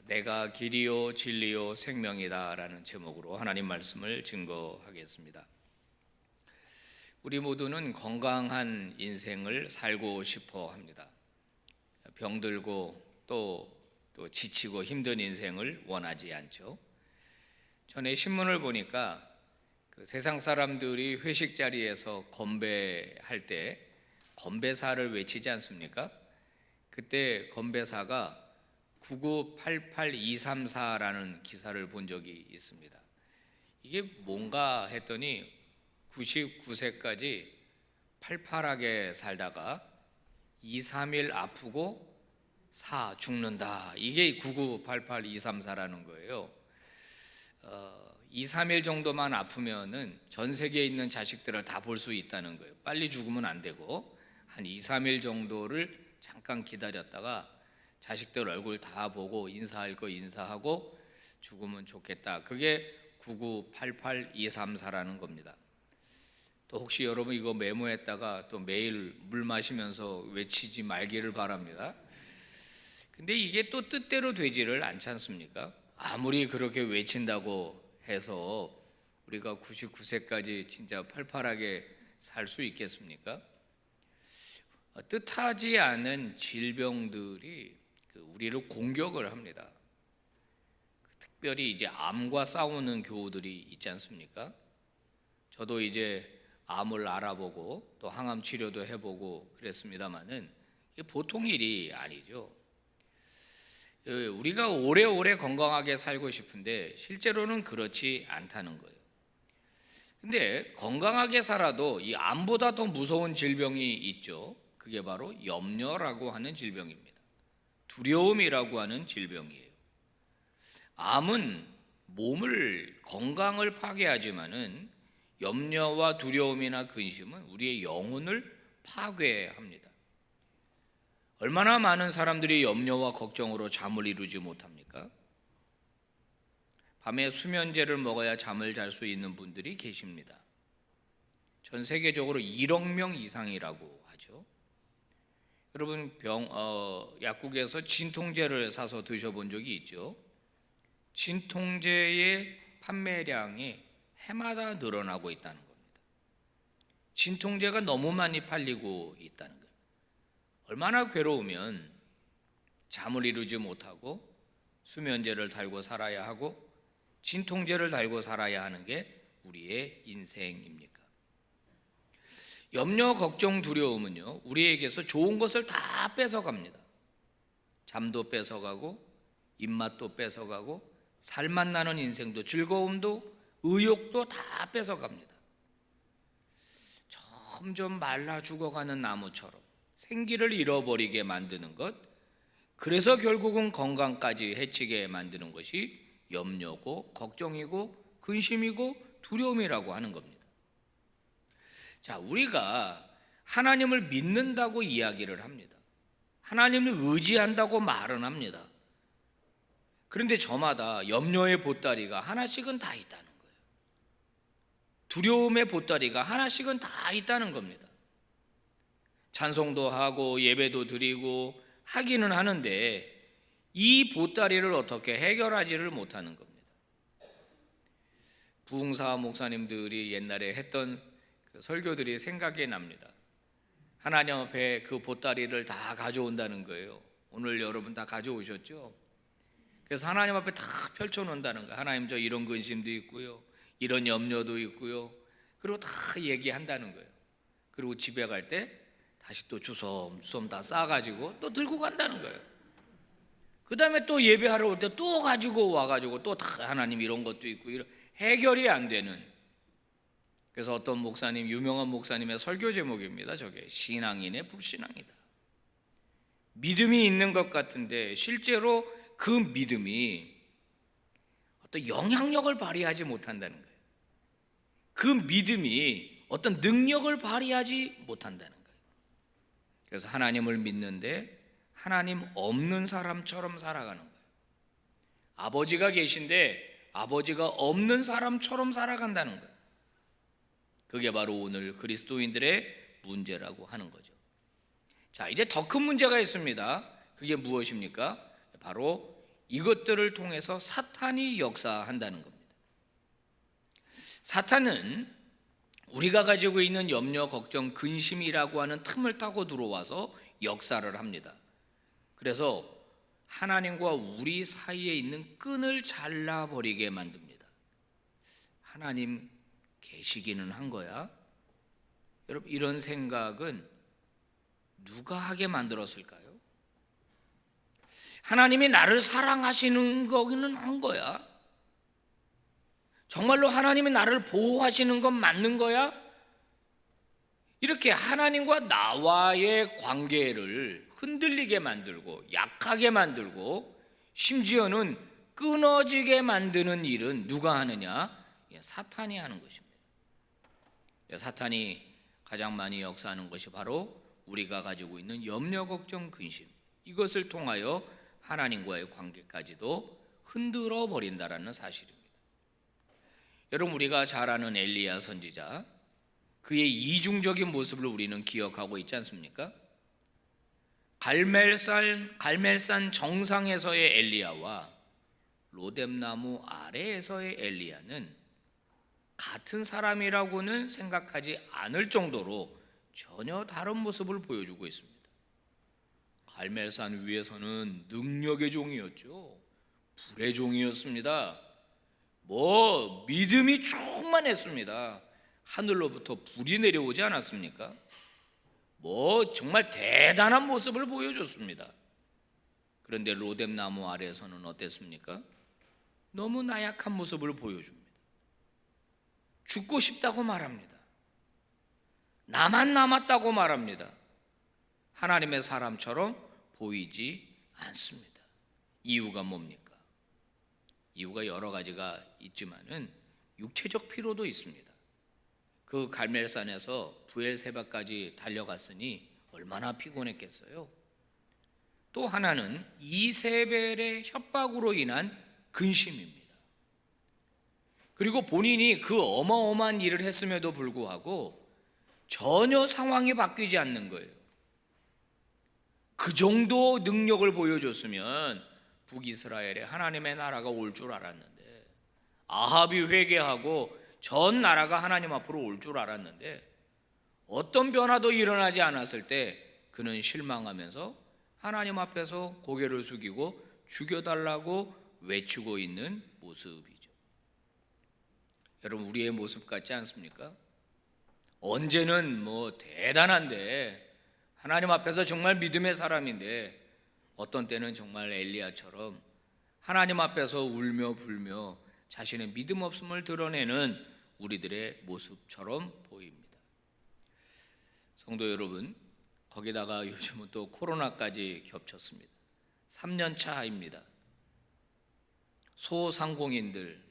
내가 길이요 진리요 생명이다 라는 제목으로 하나님 말씀을 증거하겠습니다. 우리 모두는 건강한 인생을 살고 싶어 합니다. 병들고 또 지치고 힘든 인생을 원하지 않죠. 전에 신문을 보니까 세상 사람들이 회식 자리에서 건배할 때 건배사를 외치지 않습니까? 그때 건배사가 9988234라는 기사를 본 적이 있습니다. 이게 뭔가 했더니 99세까지 팔팔하게 살다가 2, 3일 아프고 죽는다. 이게 9988234라는 거예요. 2, 3일 정도만 아프면은 전 세계에 있는 자식들을 다 볼 수 있다는 거예요. 빨리 죽으면 안 되고 한 2, 3일 정도를 잠깐 기다렸다가 자식들 얼굴 다 보고 인사할 거 인사하고 죽으면 좋겠다. 그게 9988234라는 겁니다. 또 혹시 여러분 이거 메모했다가 또 매일 물 마시면서 외치지 말기를 바랍니다. 근데 이게 또 뜻대로 되지를 않지 않습니까? 아무리 그렇게 외친다고 해서 우리가 99세까지 진짜 팔팔하게 살 수 있겠습니까? 뜻하지 않은 질병들이 우리를 공격을 합니다. 특별히 이제 암과 싸우는 교우들이 있지 않습니까? 저도 이제 암을 알아보고 또 항암 치료도 해보고 그랬습니다만은 이게 보통 일이 아니죠. 우리가 오래오래 건강하게 살고 싶은데 실제로는 그렇지 않다는 거예요. 근데 건강하게 살아도 이 암보다 더 무서운 질병이 있죠. 그게 바로 염려라고 하는 질병입니다. 두려움이라고 하는 질병이에요. 암은 몸을 건강을 파괴하지만은 염려와 두려움이나 근심은 우리의 영혼을 파괴합니다. 얼마나 많은 사람들이 염려와 걱정으로 잠을 이루지 못합니까? 밤에 수면제를 먹어야 잠을 잘 수 있는 분들이 계십니다. 전 세계적으로 1억 명 이상이라고 하죠. 여러분 약국에서 진통제를 사서 드셔본 적이 있죠? 진통제의 판매량이 해마다 늘어나고 있다는 겁니다. 진통제가 너무 많이 팔리고 있다는 거예요. 얼마나 괴로우면 잠을 이루지 못하고 수면제를 달고 살아야 하고 진통제를 달고 살아야 하는 게 우리의 인생입니까? 염려, 걱정, 두려움은요 우리에게서 좋은 것을 다 뺏어갑니다. 잠도 뺏어가고 입맛도 뺏어가고 살맛 나는 인생도 즐거움도 의욕도 다 뺏어갑니다. 점점 말라 죽어가는 나무처럼 생기를 잃어버리게 만드는 것, 그래서 결국은 건강까지 해치게 만드는 것이 염려고 걱정이고 근심이고 두려움이라고 하는 겁니다. 자, 우리가 하나님을 믿는다고 이야기를 합니다. 하나님을 의지한다고 말은 합니다. 그런데 저마다 염려의 보따리가 하나씩은 다 있다는 거예요. 두려움의 보따리가 하나씩은 다 있다는 겁니다. 찬송도 하고 예배도 드리고 하기는 하는데 이 보따리를 어떻게 해결하지를 못하는 겁니다. 부흥사 목사님들이 옛날에 했던 그 설교들이 생각이 납니다. 하나님 앞에 그 보따리를 다 가져온다는 거예요. 오늘 여러분 다 가져오셨죠? 그래서 하나님 앞에 다 펼쳐놓는다는 거예요. 하나님 저 이런 근심도 있고요, 이런 염려도 있고요, 그리고 다 얘기한다는 거예요. 그리고 집에 갈 때 다시 또 주섬주섬 다 싸가지고 또 들고 간다는 거예요. 그 다음에 또 예배하러 올 때 또 가지고 와가지고 또 다 하나님 이런 것도 있고 이런 해결이 안 되는. 그래서 어떤 목사님, 유명한 목사님의 설교 제목입니다. 저게 신앙인의 불신앙이다. 믿음이 있는 것 같은데 실제로 그 믿음이 어떤 영향력을 발휘하지 못한다는 거예요. 그 믿음이 어떤 능력을 발휘하지 못한다는 거예요. 그래서 하나님을 믿는데 하나님 없는 사람처럼 살아가는 거예요. 아버지가 계신데 아버지가 없는 사람처럼 살아간다는 거예요. 그게 바로 오늘 그리스도인들의 문제라고 하는 거죠. 자, 이제 더 큰 문제가 있습니다. 그게 무엇입니까? 바로 이것들을 통해서 사탄이 역사한다는 겁니다. 사탄은 우리가 가지고 있는 염려, 걱정, 근심이라고 하는 틈을 타고 들어와서 역사를 합니다. 그래서 하나님과 우리 사이에 있는 끈을 잘라버리게 만듭니다. 하나님 계시기는 한 거야? 여러분, 이런 생각은 누가 하게 만들었을까요? 하나님이 나를 사랑하시는 거기는 한 거야? 정말로 하나님이 나를 보호하시는 건 맞는 거야? 이렇게 하나님과 나와의 관계를 흔들리게 만들고 약하게 만들고 심지어는 끊어지게 만드는 일은 누가 하느냐? 사탄이 하는 것입니다. 사탄이 가장 많이 역사하는 것이 바로 우리가 가지고 있는 염려, 걱정, 근심, 이것을 통하여 하나님과의 관계까지도 흔들어 버린다라는 사실입니다. 여러분, 우리가 잘 아는 엘리야 선지자, 그의 이중적인 모습을 우리는 기억하고 있지 않습니까? 갈멜산 정상에서의 엘리야와 로뎀나무 아래에서의 엘리야는 같은 사람이라고는 생각하지 않을 정도로 전혀 다른 모습을 보여주고 있습니다. 갈멜산 위에서는 능력의 종이었죠. 불의 종이었습니다. 믿음이 충만했습니다. 하늘로부터 불이 내려오지 않았습니까? 정말 대단한 모습을 보여줬습니다. 그런데 로뎀나무 아래에서는 어땠습니까? 너무 나약한 모습을 보여줍니다. 죽고 싶다고 말합니다. 나만 남았다고 말합니다. 하나님의 사람처럼 보이지 않습니다. 이유가 뭡니까? 이유가 여러 가지가 있지만은 육체적 피로도 있습니다. 그 갈멜산에서 부엘세바까지 달려갔으니 얼마나 피곤했겠어요. 또 하나는 이세벨의 협박으로 인한 근심입니다. 그리고 본인이 그 어마어마한 일을 했음에도 불구하고 전혀 상황이 바뀌지 않는 거예요. 그 정도 능력을 보여줬으면 북이스라엘에 하나님의 나라가 올 줄 알았는데, 아합이 회개하고 전 나라가 하나님 앞으로 올 줄 알았는데 어떤 변화도 일어나지 않았을 때 그는 실망하면서 하나님 앞에서 고개를 숙이고 죽여달라고 외치고 있는 모습이죠. 여러분, 우리의 모습 같지 않습니까? 언제는 대단한데, 하나님 앞에서 정말 믿음의 사람인데, 어떤 때는 정말 엘리야처럼 하나님 앞에서 울며 불며 자신의 믿음 없음을 드러내는 우리들의 모습처럼 보입니다. 성도 여러분, 거기다가 요즘은 또 코로나까지 겹쳤습니다. 3년 차입니다. 소상공인들,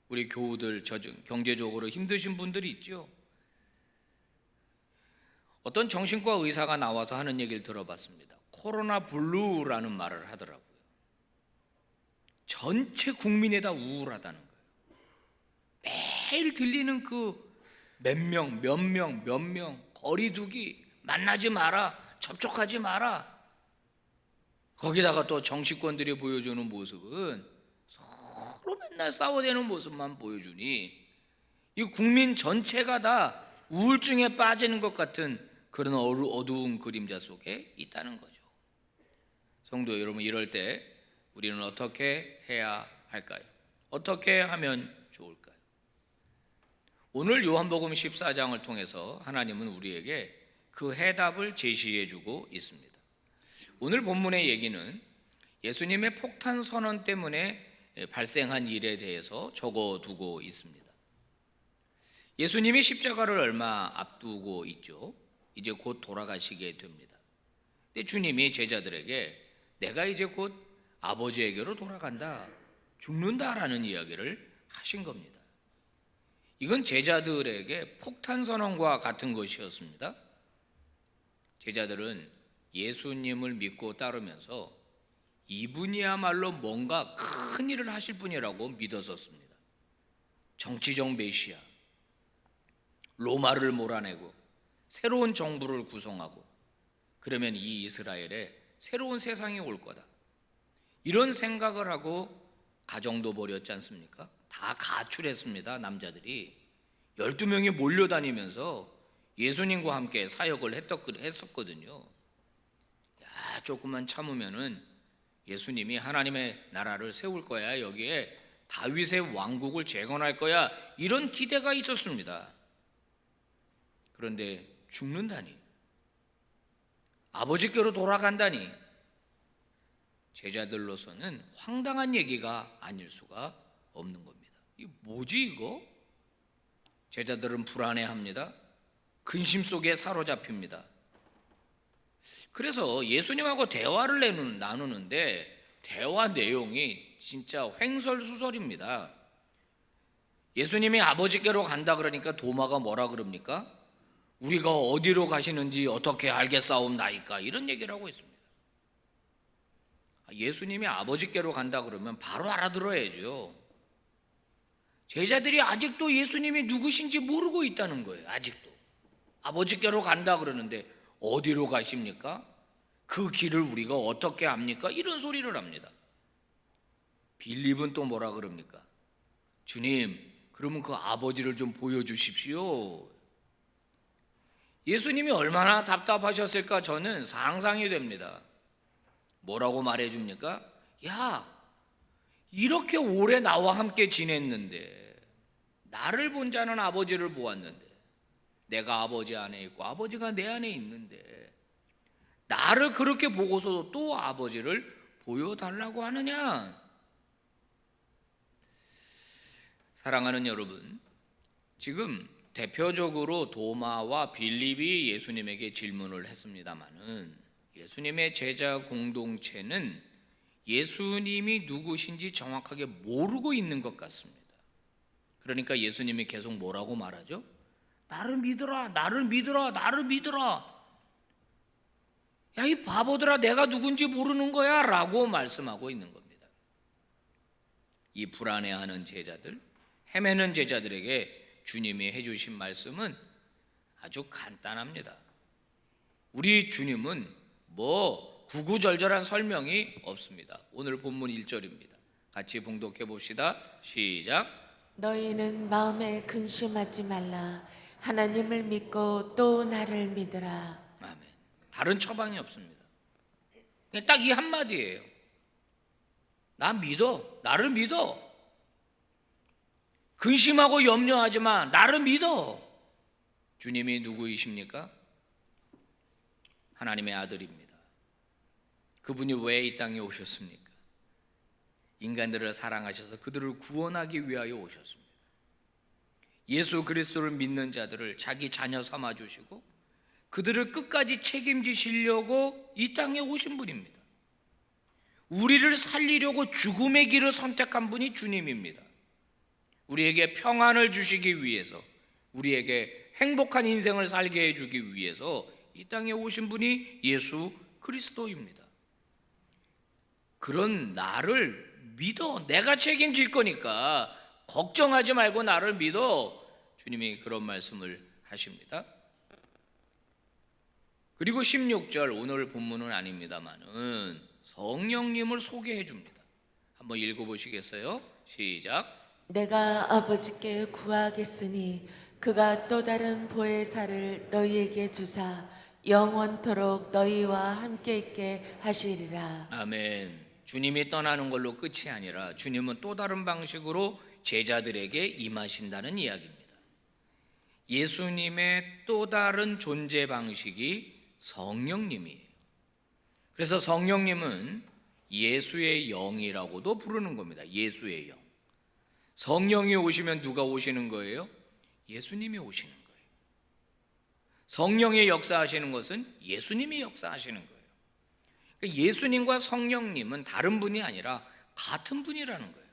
우리 교우들, 경제적으로 힘드신 분들이 있죠. 어떤 정신과 의사가 나와서 하는 얘기를 들어봤습니다. 코로나 블루라는 말을 하더라고요. 전체 국민이 다 우울하다는 거예요. 매일 들리는 그 몇 명 거리두기, 만나지 마라, 접촉하지 마라. 거기다가 또 정치권들이 보여주는 모습은 서로 맨날 싸워대는 모습만 보여주니 이 국민 전체가 다 우울증에 빠지는 것 같은 그런 어두운 그림자 속에 있다는 거죠. 성도 여러분, 이럴 때 우리는 어떻게 해야 할까요? 어떻게 하면 좋을까요? 오늘 요한복음 14장을 통해서 하나님은 우리에게 그 해답을 제시해 주고 있습니다. 오늘 본문의 얘기는 예수님의 폭탄 선언 때문에 발생한 일에 대해서 적어두고 있습니다. 예수님이 십자가를 얼마 앞두고 있죠. 이제 곧 돌아가시게 됩니다. 근데 주님이 제자들에게 내가 이제 곧 아버지에게로 돌아간다, 죽는다라는 이야기를 하신 겁니다. 이건 제자들에게 폭탄 선언과 같은 것이었습니다. 제자들은 예수님을 믿고 따르면서 이분이야말로 뭔가 큰 일을 하실 분이라고 믿었었습니다. 정치적 메시아, 로마를 몰아내고 새로운 정부를 구성하고 그러면 이 이스라엘에 새로운 세상이 올 거다. 이런 생각을 하고 가정도 벌였지 않습니까? 다 가출했습니다. 남자들이 12명이 몰려다니면서 예수님과 함께 사역을 했었거든요. 야, 조금만 참으면은 예수님이 하나님의 나라를 세울 거야, 여기에 다윗의 왕국을 재건할 거야, 이런 기대가 있었습니다. 그런데 죽는다니, 아버지께로 돌아간다니, 제자들로서는 황당한 얘기가 아닐 수가 없는 겁니다. 이거 뭐지 이거? 제자들은 불안해합니다. 근심 속에 사로잡힙니다. 그래서 예수님하고 대화를 나누는데 대화 내용이 진짜 횡설수설입니다. 예수님이 아버지께로 간다 그러니까 도마가 뭐라 그럽니까? 우리가 어디로 가시는지 어떻게 알겠사옵나이까, 이런 얘기를 하고 있습니다. 예수님이 아버지께로 간다 그러면 바로 알아들어야죠. 제자들이 아직도 예수님이 누구신지 모르고 있다는 거예요. 아직도 아버지께로 간다 그러는데 어디로 가십니까? 그 길을 우리가 어떻게 압니까? 이런 소리를 합니다. 빌립은 또 뭐라 그럽니까? 주님, 그러면 그 아버지를 좀 보여주십시오. 예수님이 얼마나 답답하셨을까 저는 상상이 됩니다. 뭐라고 말해줍니까? 야, 이렇게 오래 나와 함께 지냈는데, 나를 본 자는 아버지를 보았는데, 내가 아버지 안에 있고 아버지가 내 안에 있는데 나를 그렇게 보고서도 또 아버지를 보여달라고 하느냐? 사랑하는 여러분, 지금 대표적으로 도마와 빌립이 예수님에게 질문을 했습니다마는 예수님의 제자 공동체는 예수님이 누구신지 정확하게 모르고 있는 것 같습니다. 그러니까 예수님이 계속 뭐라고 말하죠? 나를 믿어라, 나를 믿어라, 나를 믿어라. 야, 이 바보들아, 내가 누군지 모르는 거야 라고 말씀하고 있는 겁니다. 이 불안해하는 제자들, 헤매는 제자들에게 주님이 해주신 말씀은 아주 간단합니다. 우리 주님은 뭐 구구절절한 설명이 없습니다. 오늘 본문 1절입니다. 같이 봉독해 봅시다. 시작. 너희는 마음에 근심하지 말라. 하나님을 믿고 또 나를 믿으라. 아멘. 다른 처방이 없습니다. 그냥 딱 이 한마디예요. 나 믿어. 나를 믿어. 근심하고 염려하지 마. 나를 믿어. 주님이 누구이십니까? 하나님의 아들입니다. 그분이 왜 이 땅에 오셨습니까? 인간들을 사랑하셔서 그들을 구원하기 위하여 오셨습니다. 예수 그리스도를 믿는 자들을 자기 자녀 삼아 주시고 그들을 끝까지 책임지시려고 이 땅에 오신 분입니다. 우리를 살리려고 죽음의 길을 선택한 분이 주님입니다. 우리에게 평안을 주시기 위해서, 우리에게 행복한 인생을 살게 해주기 위해서 이 땅에 오신 분이 예수 그리스도입니다. 그런 나를 믿어. 내가 책임질 거니까 걱정하지 말고 나를 믿어. 주님이 그런 말씀을 하십니다. 그리고 16절, 오늘 본문은 아닙니다만은 성령님을 소개해 줍니다. 한번 읽어보시겠어요? 시작. 내가 아버지께 구하겠으니 그가 또 다른 보혜사를 너희에게 주사 영원토록 너희와 함께 있게 하시리라. 아멘. 주님이 떠나는 걸로 끝이 아니라 주님은 또 다른 방식으로 제자들에게 임하신다는 이야기입니다. 예수님의 또 다른 존재 방식이 성령님이에요. 그래서 성령님은 예수의 영이라고도 부르는 겁니다. 예수의 영. 성령이 오시면 누가 오시는 거예요? 예수님이 오시는 거예요. 성령의 역사하시는 것은 예수님이 역사하시는 거예요. 예수님과 성령님은 다른 분이 아니라 같은 분이라는 거예요.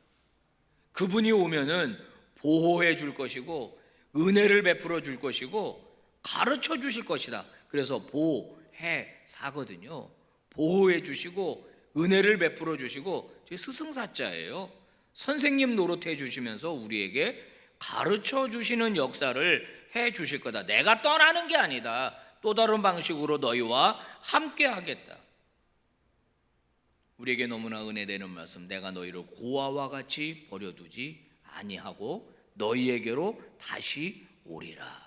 그분이 오면은 보호해 줄 것이고 은혜를 베풀어 줄 것이고 가르쳐 주실 것이다. 그래서 보혜사거든요. 보호해 주시고 은혜를 베풀어 주시고 스승사자예요. 선생님 노릇해 주시면서 우리에게 가르쳐 주시는 역사를 해 주실 거다. 내가 떠나는 게 아니다. 또 다른 방식으로 너희와 함께 하겠다. 우리에게 너무나 은혜되는 말씀, 내가 너희를 고아와 같이 버려두지 아니하고 너희에게로 다시 오리라.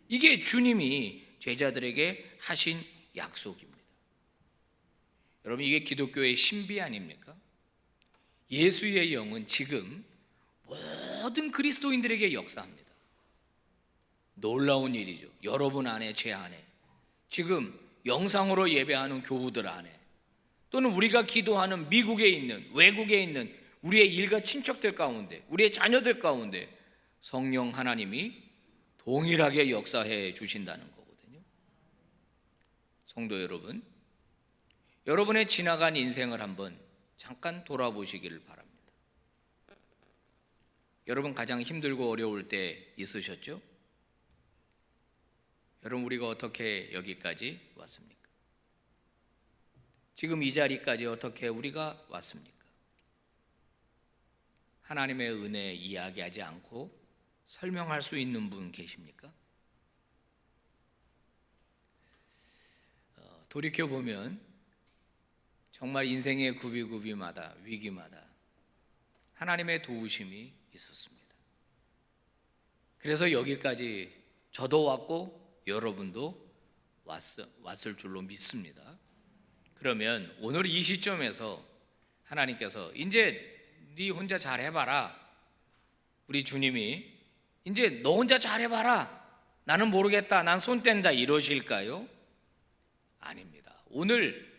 이게 주님이 제자들에게 하신 약속입니다. 여러분, 이게 기독교의 신비 아닙니까? 예수의 영은 지금 모든 그리스도인들에게 역사합니다. 놀라운 일이죠. 여러분 안에, 제 안에, 지금 영상으로 예배하는 교우들 안에, 또는 우리가 기도하는 미국에 있는, 외국에 있는 우리의 일가 친척들 가운데, 우리의 자녀들 가운데 성령 하나님이 동일하게 역사해 주신다는 거거든요. 성도 여러분, 여러분의 지나간 인생을 한번 잠깐 돌아보시기를 바랍니다. 여러분 가장 힘들고 어려울 때 있으셨죠? 여러분, 우리가 어떻게 여기까지 왔습니까? 지금 이 자리까지 어떻게 우리가 왔습니까? 하나님의 은혜 이야기하지 않고 설명할 수 있는 분 계십니까? 돌이켜보면 정말 인생의 구비구비마다, 위기마다 하나님의 도우심이 있었습니다. 그래서 여기까지 저도 왔고 여러분도 왔을 줄로 믿습니다. 그러면 오늘 이 시점에서 하나님께서 이제 네 혼자 잘해봐라, 우리 주님이 이제 너 혼자 잘해봐라, 나는 모르겠다, 난 손 뗀다, 이러실까요? 아닙니다. 오늘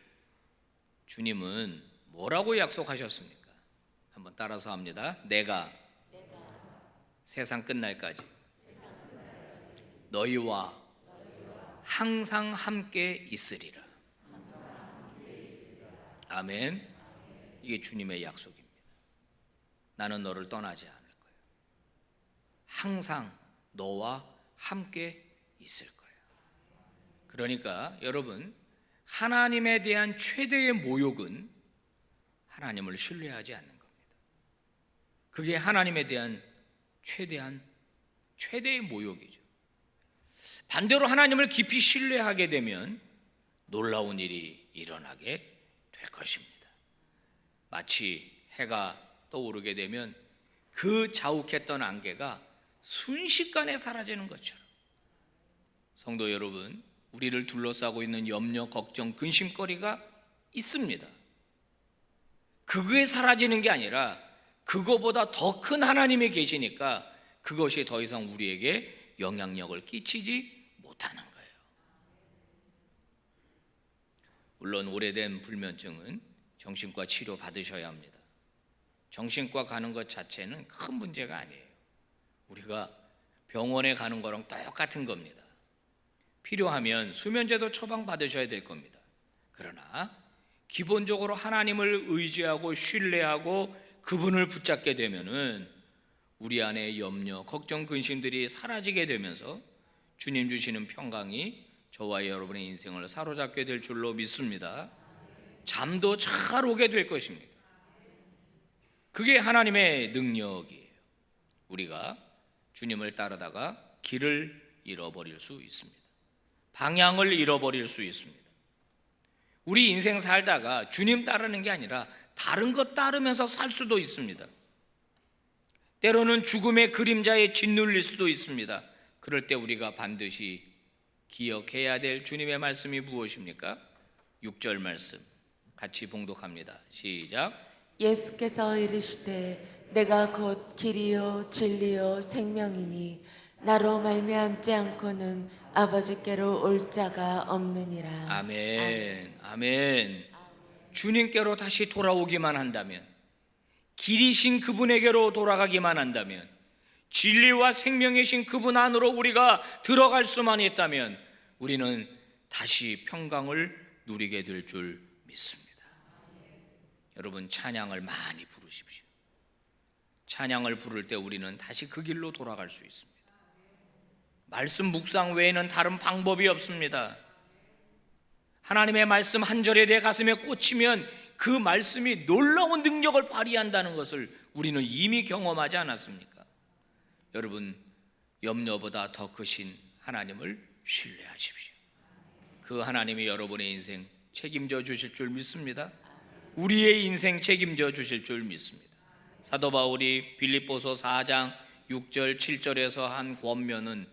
주님은 뭐라고 약속하셨습니까? 한번 따라서 합니다. 내가 세상 끝날까지 너희와 항상 함께 있으리라. 아멘. 이게 주님의 약속입니다. 나는 너를 떠나지 않을 거야. 항상 너와 함께 있을 거야. 그러니까 여러분, 하나님에 대한 최대의 모욕은 하나님을 신뢰하지 않는 겁니다. 그게 하나님에 대한 최대의 모욕이죠. 반대로 하나님을 깊이 신뢰하게 되면 놀라운 일이 일어나게 될 것입니다. 마치 해가 떠오르게 되면 그 자욱했던 안개가 순식간에 사라지는 것처럼, 성도 여러분, 우리를 둘러싸고 있는 염려, 걱정, 근심거리가 있습니다. 그게 사라지는 게 아니라 그거보다 더 큰 하나님이 계시니까 그것이 더 이상 우리에게 영향력을 끼치지 못하는 거예요. 물론 오래된 불면증은 정신과 치료 받으셔야 합니다. 정신과 가는 것 자체는 큰 문제가 아니에요. 우리가 병원에 가는 거랑 똑같은 겁니다. 필요하면 수면제도 처방받으셔야 될 겁니다. 그러나 기본적으로 하나님을 의지하고 신뢰하고 그분을 붙잡게 되면은 우리 안에 염려, 걱정, 근심들이 사라지게 되면서 주님 주시는 평강이 저와 여러분의 인생을 사로잡게 될 줄로 믿습니다. 잠도 잘 오게 될 것입니다. 그게 하나님의 능력이에요. 우리가 주님을 따르다가 길을 잃어버릴 수 있습니다. 방향을 잃어버릴 수 있습니다. 우리 인생 살다가 주님 따르는 게 아니라 다른 것 따르면서 살 수도 있습니다. 때로는 죽음의 그림자에 짓눌릴 수도 있습니다. 그럴 때 우리가 반드시 기억해야 될 주님의 말씀이 무엇입니까? 6절 말씀 같이 봉독합니다. 시작. 예수께서 이르시되 내가 곧 길이요 진리요 생명이니 나로 말미암지 않고는 아버지께로 올 자가 없느니라. 아멘. 아멘. 주님께로 다시 돌아오기만 한다면, 길이신 그분에게로 돌아가기만 한다면, 진리와 생명이신 그분 안으로 우리가 들어갈 수만 있다면 우리는 다시 평강을 누리게 될 줄 믿습니다. 여러분, 찬양을 많이 부르십시오. 찬양을 부를 때 우리는 다시 그 길로 돌아갈 수 있습니다. 말씀 묵상 외에는 다른 방법이 없습니다. 하나님의 말씀 한 절에 내 가슴에 꽂히면 그 말씀이 놀라운 능력을 발휘한다는 것을 우리는 이미 경험하지 않았습니까? 여러분, 염려보다 더 크신 하나님을 신뢰하십시오. 그 하나님이 여러분의 인생 책임져 주실 줄 믿습니다. 우리의 인생 책임져 주실 줄 믿습니다. 사도 바울이 빌립보서 4장 6절 7절에서 한 권면은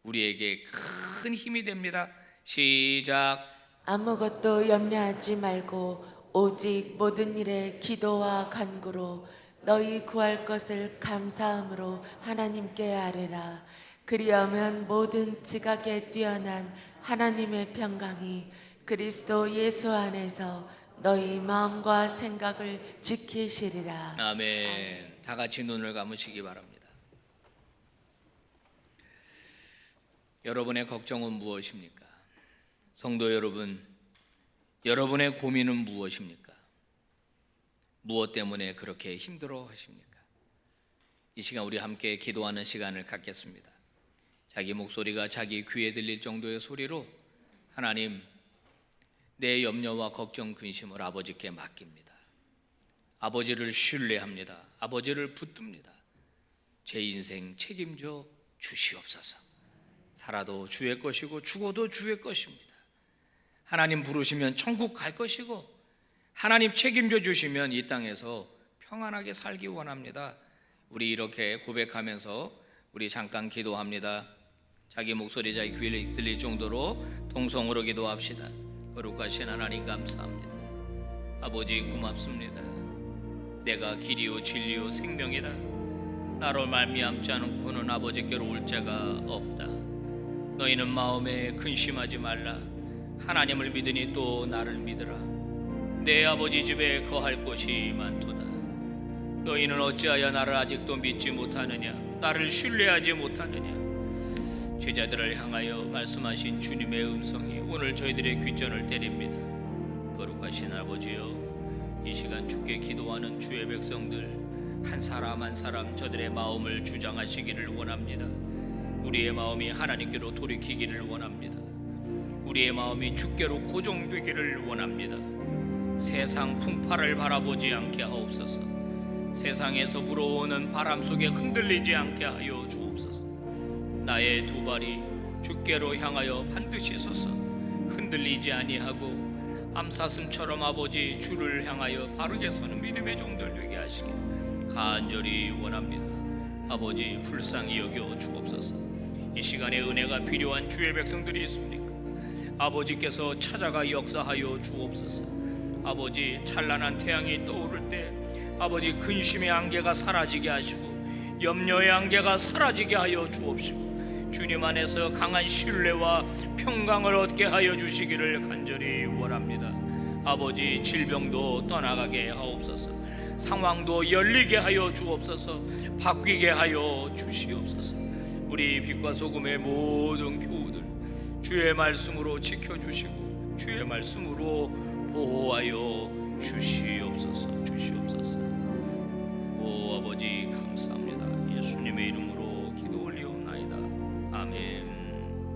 우리에게 큰 힘이 됩니다. 시작. 아무것도 염려하지 말고 오직 모든 일에 기도와 간구로 너희 구할 것을 감사함으로 하나님께 아뢰라. 그리하면 모든 지각에 뛰어난 하나님의 평강이 그리스도 예수 안에서 너희 마음과 생각을 지키시리라. 아멘. 다 같이 눈을 감으시기 바랍니다. 여러분의 걱정은 무엇입니까? 성도 여러분, 여러분의 고민은 무엇입니까? 무엇 때문에 그렇게 힘들어 하십니까? 이 시간 우리 함께 기도하는 시간을 갖겠습니다. 자기 목소리가 자기 귀에 들릴 정도의 소리로 하나님, 내 염려와 걱정, 근심을 아버지께 맡깁니다. 아버지를 신뢰합니다. 아버지를 붙듭니다. 제 인생 책임져 주시옵소서. 살아도 주의 것이고 죽어도 주의 것입니다. 하나님 부르시면 천국 갈 것이고 하나님 책임져 주시면 이 땅에서 평안하게 살기 원합니다. 우리 이렇게 고백하면서 우리 잠깐 기도합니다. 자기 목소리 자기 귀에 들릴 정도로 통성으로 기도합시다. 거룩하신 하나님 감사합니다. 아버지 고맙습니다. 내가 길이요 진리요 생명이다. 나로 말미암지 않고는 아버지께로 올 자가 없다. 너희는 마음에 근심하지 말라. 하나님을 믿으니 또 나를 믿으라. 내 아버지 집에 거할 곳이 많도다. 너희는 어찌하여 나를 아직도 믿지 못하느냐? 나를 신뢰하지 못하느냐? 제자들을 향하여 말씀하신 주님의 음성이 오늘 저희들의 귀전을 때립니다. 거룩하신 아버지여, 이 시간 주께 기도하는 주의 백성들 한 사람 한 사람 저들의 마음을 주장하시기를 원합니다. 우리의 마음이 하나님께로 돌이키기를 원합니다. 우리의 마음이 주께로 고정되기를 원합니다. 세상 풍파를 바라보지 않게 하옵소서. 세상에서 불어오는 바람 속에 흔들리지 않게 하여 주옵소서. 나의 두 발이 주께로 향하여 반드시 서서 흔들리지 아니하고 암사슴처럼 아버지 주를 향하여 바르게 서는 믿음의 종들 되게 하시길 간절히 원합니다. 아버지 불쌍히 여겨 주옵소서. 이 시간에 은혜가 필요한 주의 백성들이 있습니까? 아버지께서 찾아가 역사하여 주옵소서. 아버지 찬란한 태양이 떠오를 때 아버지 근심의 안개가 사라지게 하시고 염려의 안개가 사라지게 하여 주옵시고 주님 안에서 강한 신뢰와 평강을 얻게 하여 주시기를 간절히 원합니다. 아버지 질병도 떠나가게 하옵소서. 상황도 열리게 하여 주옵소서. 바뀌게 하여 주시옵소서. 우리 빛과 소금의 모든 교우들 주의 말씀으로 지켜주시고 주의 말씀으로 보호하여 주시옵소서.